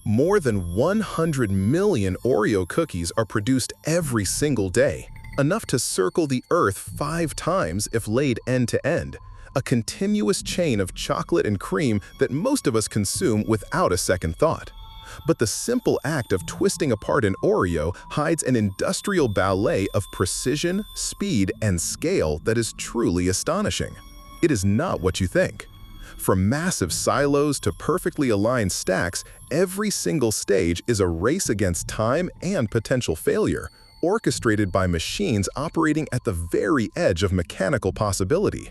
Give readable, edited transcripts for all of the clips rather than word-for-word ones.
More than 100 million Oreo cookies are produced every single day, enough to circle the Earth 5 times if laid end to end, a continuous chain of chocolate and cream that most of us consume without a second thought. But the simple act of twisting apart an Oreo hides an industrial ballet of precision, speed, and scale that is truly astonishing. It is not what you think. From massive silos to perfectly aligned stacks, every single stage is a race against time and potential failure, orchestrated by machines operating at the very edge of mechanical possibility.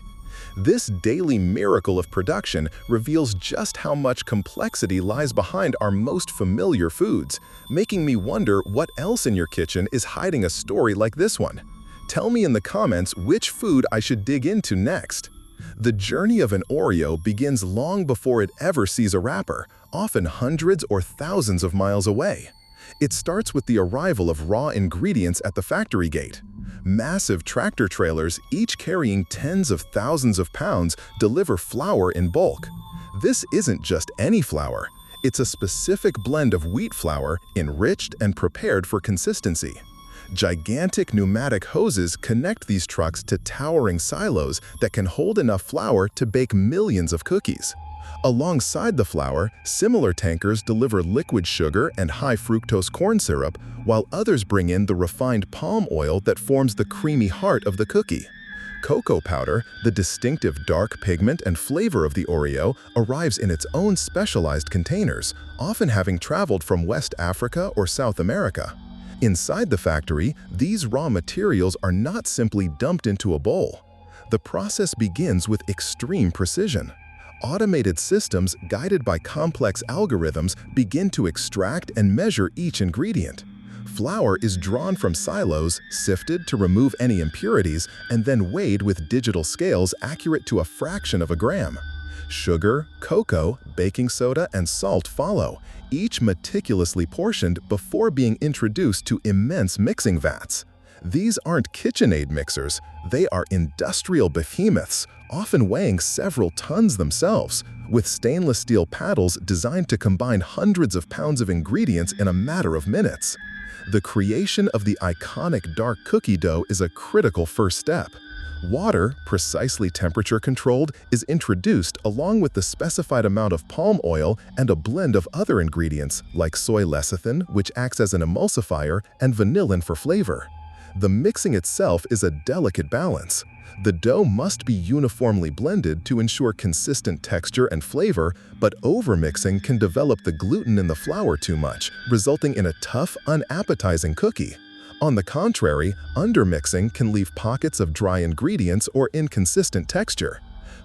This daily miracle of production reveals just how much complexity lies behind our most familiar foods, making me wonder what else in your kitchen is hiding a story like this one. Tell me in the comments which food I should dig into next. The journey of an Oreo begins long before it ever sees a wrapper, often hundreds or thousands of miles away. It starts with the arrival of raw ingredients at the factory gate. Massive tractor trailers, each carrying tens of thousands of pounds, deliver flour in bulk. This isn't just any flour. It's a specific blend of wheat flour, enriched and prepared for consistency. Gigantic pneumatic hoses connect these trucks to towering silos that can hold enough flour to bake millions of cookies. Alongside the flour, similar tankers deliver liquid sugar and high fructose corn syrup, while others bring in the refined palm oil that forms the creamy heart of the cookie. Cocoa powder, the distinctive dark pigment and flavor of the Oreo, arrives in its own specialized containers, often having traveled from West Africa or South America. Inside the factory, these raw materials are not simply dumped into a bowl. The process begins with extreme precision. Automated systems guided by complex algorithms begin to extract and measure each ingredient. Flour is drawn from silos, sifted to remove any impurities, and then weighed with digital scales accurate to a fraction of a gram. Sugar, cocoa, baking soda, and salt follow, each meticulously portioned before being introduced to immense mixing vats. These aren't KitchenAid mixers, they are industrial behemoths, often weighing several tons themselves, with stainless steel paddles designed to combine hundreds of pounds of ingredients in a matter of minutes. The creation of the iconic dark cookie dough is a critical first step. Water, precisely temperature-controlled, is introduced along with the specified amount of palm oil and a blend of other ingredients like soy lecithin, which acts as an emulsifier, and vanillin for flavor. The mixing itself is a delicate balance. The dough must be uniformly blended to ensure consistent texture and flavor, but overmixing can develop the gluten in the flour too much, resulting in a tough, unappetizing cookie. On the contrary, undermixing can leave pockets of dry ingredients or inconsistent texture.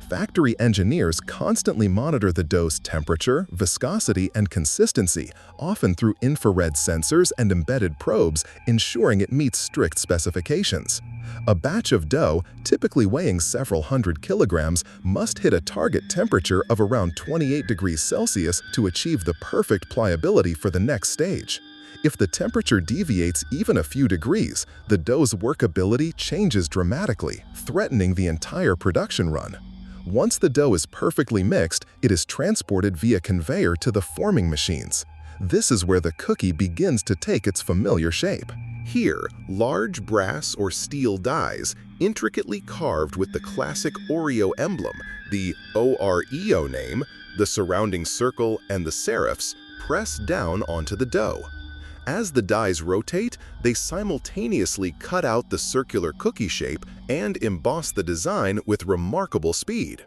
Factory engineers constantly monitor the dough's temperature, viscosity, and consistency, often through infrared sensors and embedded probes, ensuring it meets strict specifications. A batch of dough, typically weighing several hundred kilograms, must hit a target temperature of around 28 degrees Celsius to achieve the perfect pliability for the next stage. If the temperature deviates even a few degrees, the dough's workability changes dramatically, threatening the entire production run. Once the dough is perfectly mixed, it is transported via conveyor to the forming machines. This is where the cookie begins to take its familiar shape. Here, large brass or steel dies, intricately carved with the classic Oreo emblem, the Oreo name, the surrounding circle, and the serifs, press down onto the dough. As the dies rotate, they simultaneously cut out the circular cookie shape and emboss the design with remarkable speed.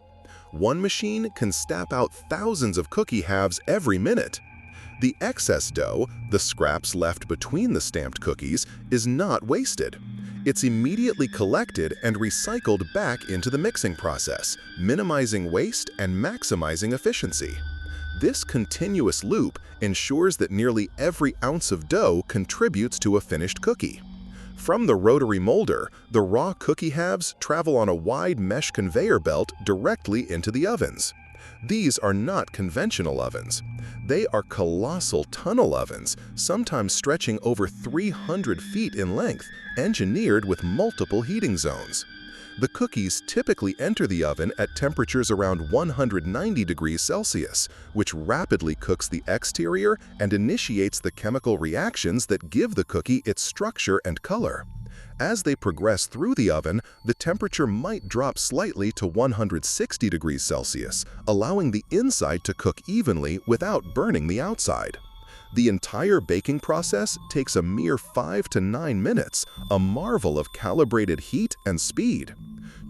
One machine can stamp out thousands of cookie halves every minute. The excess dough, the scraps left between the stamped cookies, is not wasted. It's immediately collected and recycled back into the mixing process, minimizing waste and maximizing efficiency. This continuous loop ensures that nearly every ounce of dough contributes to a finished cookie. From the rotary molder, the raw cookie halves travel on a wide mesh conveyor belt directly into the ovens. These are not conventional ovens. They are colossal tunnel ovens, sometimes stretching over 300 feet in length, engineered with multiple heating zones. The cookies typically enter the oven at temperatures around 190 degrees Celsius, which rapidly cooks the exterior and initiates the chemical reactions that give the cookie its structure and color. As they progress through the oven, the temperature might drop slightly to 160 degrees Celsius, allowing the inside to cook evenly without burning the outside. The entire baking process takes a mere 5 to 9 minutes, a marvel of calibrated heat and speed.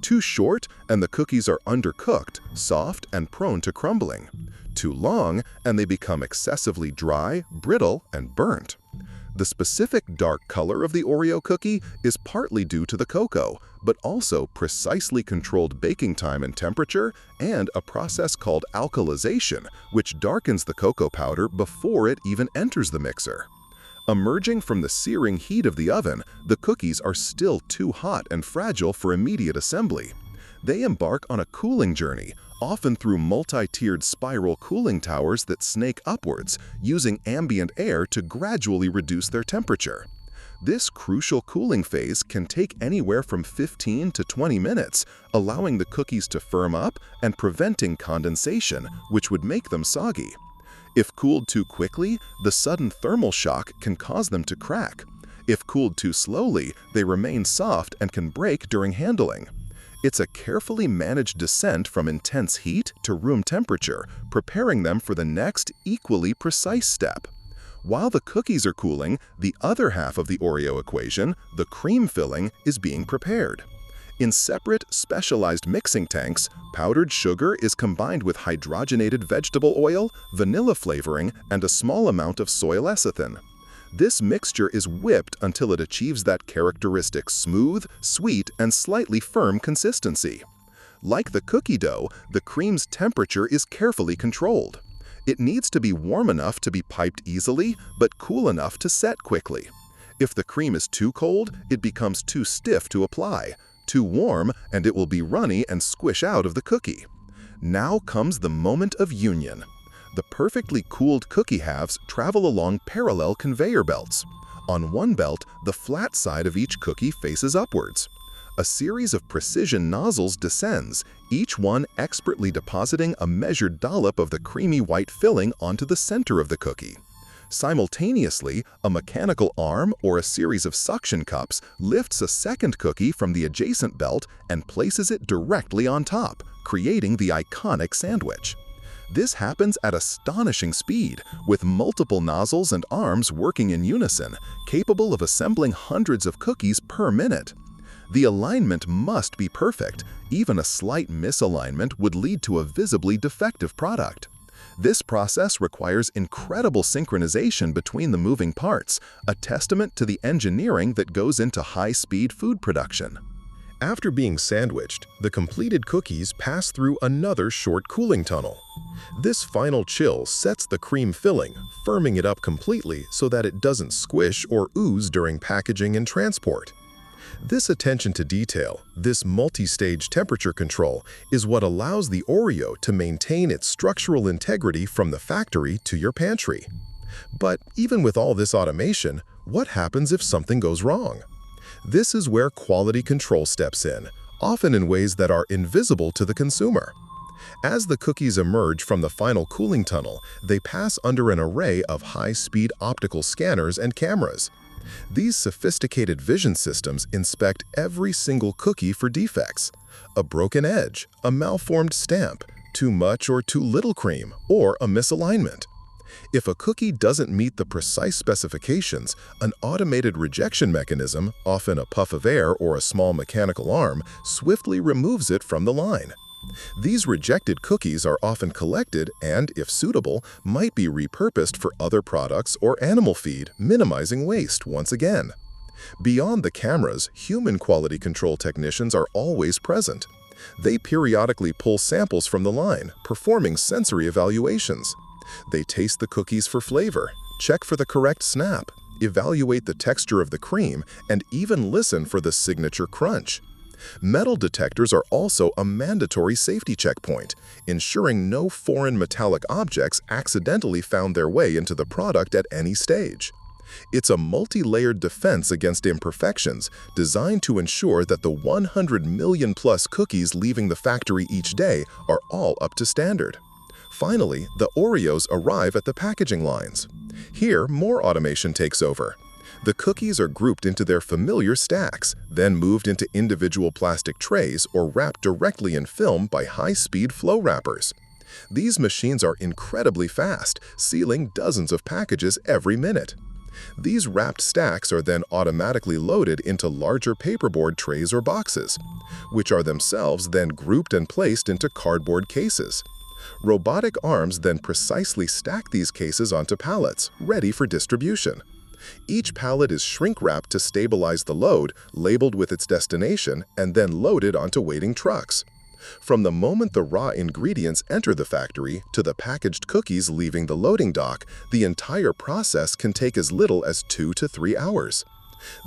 Too short, and the cookies are undercooked, soft, and prone to crumbling. Too long, and they become excessively dry, brittle, and burnt. The specific dark color of the Oreo cookie is partly due to the cocoa, but also precisely controlled baking time and temperature, and a process called alkalization, which darkens the cocoa powder before it even enters the mixer. Emerging from the searing heat of the oven, the cookies are still too hot and fragile for immediate assembly. They embark on a cooling journey, often through multi-tiered spiral cooling towers that snake upwards, using ambient air to gradually reduce their temperature. This crucial cooling phase can take anywhere from 15 to 20 minutes, allowing the cookies to firm up and preventing condensation, which would make them soggy. If cooled too quickly, the sudden thermal shock can cause them to crack. If cooled too slowly, they remain soft and can break during handling. It's a carefully managed descent from intense heat to room temperature, preparing them for the next, equally precise step. While the cookies are cooling, the other half of the Oreo equation, the cream filling, is being prepared. In separate, specialized mixing tanks, powdered sugar is combined with hydrogenated vegetable oil, vanilla flavoring, and a small amount of soy lecithin. This mixture is whipped until it achieves that characteristic smooth, sweet, and slightly firm consistency. Like the cookie dough, the cream's temperature is carefully controlled. It needs to be warm enough to be piped easily, but cool enough to set quickly. If the cream is too cold, it becomes too stiff to apply. Too warm, and it will be runny and squish out of the cookie. Now comes the moment of union. The perfectly cooled cookie halves travel along parallel conveyor belts. On one belt, the flat side of each cookie faces upwards. A series of precision nozzles descends, each one expertly depositing a measured dollop of the creamy white filling onto the center of the cookie. Simultaneously, a mechanical arm or a series of suction cups lifts a second cookie from the adjacent belt and places it directly on top, creating the iconic sandwich. This happens at astonishing speed, with multiple nozzles and arms working in unison, capable of assembling hundreds of cookies per minute. The alignment must be perfect. Even a slight misalignment would lead to a visibly defective product. This process requires incredible synchronization between the moving parts, a testament to the engineering that goes into high-speed food production. After being sandwiched, the completed cookies pass through another short cooling tunnel. This final chill sets the cream filling, firming it up completely so that it doesn't squish or ooze during packaging and transport. This attention to detail, this multi-stage temperature control, is what allows the Oreo to maintain its structural integrity from the factory to your pantry. But even with all this automation, what happens if something goes wrong? This is where quality control steps in, often in ways that are invisible to the consumer. As the cookies emerge from the final cooling tunnel, they pass under an array of high-speed optical scanners and cameras. These sophisticated vision systems inspect every single cookie for defects: a broken edge, a malformed stamp, too much or too little cream, or a misalignment. If a cookie doesn't meet the precise specifications, an automated rejection mechanism, often a puff of air or a small mechanical arm, swiftly removes it from the line. These rejected cookies are often collected and, if suitable, might be repurposed for other products or animal feed, minimizing waste once again. Beyond the cameras, human quality control technicians are always present. They periodically pull samples from the line, performing sensory evaluations. They taste the cookies for flavor, check for the correct snap, evaluate the texture of the cream, and even listen for the signature crunch. Metal detectors are also a mandatory safety checkpoint, ensuring no foreign metallic objects accidentally found their way into the product at any stage. It's a multi-layered defense against imperfections designed to ensure that the 100 million plus cookies leaving the factory each day are all up to standard. Finally, the Oreos arrive at the packaging lines. Here, more automation takes over. The cookies are grouped into their familiar stacks, then moved into individual plastic trays or wrapped directly in film by high-speed flow wrappers. These machines are incredibly fast, sealing dozens of packages every minute. These wrapped stacks are then automatically loaded into larger paperboard trays or boxes, which are themselves then grouped and placed into cardboard cases. Robotic arms then precisely stack these cases onto pallets, ready for distribution. Each pallet is shrink-wrapped to stabilize the load, labeled with its destination, and then loaded onto waiting trucks. From the moment the raw ingredients enter the factory to the packaged cookies leaving the loading dock, the entire process can take as little as 2 to 3 hours.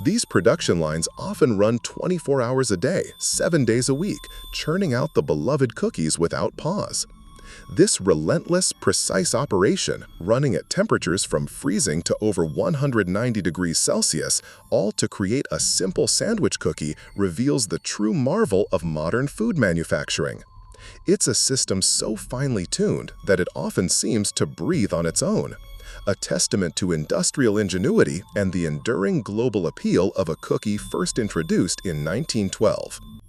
These production lines often run 24 hours a day, 7 days a week, churning out the beloved cookies without pause. This relentless, precise operation, running at temperatures from freezing to over 190 degrees Celsius, all to create a simple sandwich cookie, reveals the true marvel of modern food manufacturing. It's a system so finely tuned that it often seems to breathe on its own, a testament to industrial ingenuity and the enduring global appeal of a cookie first introduced in 1912.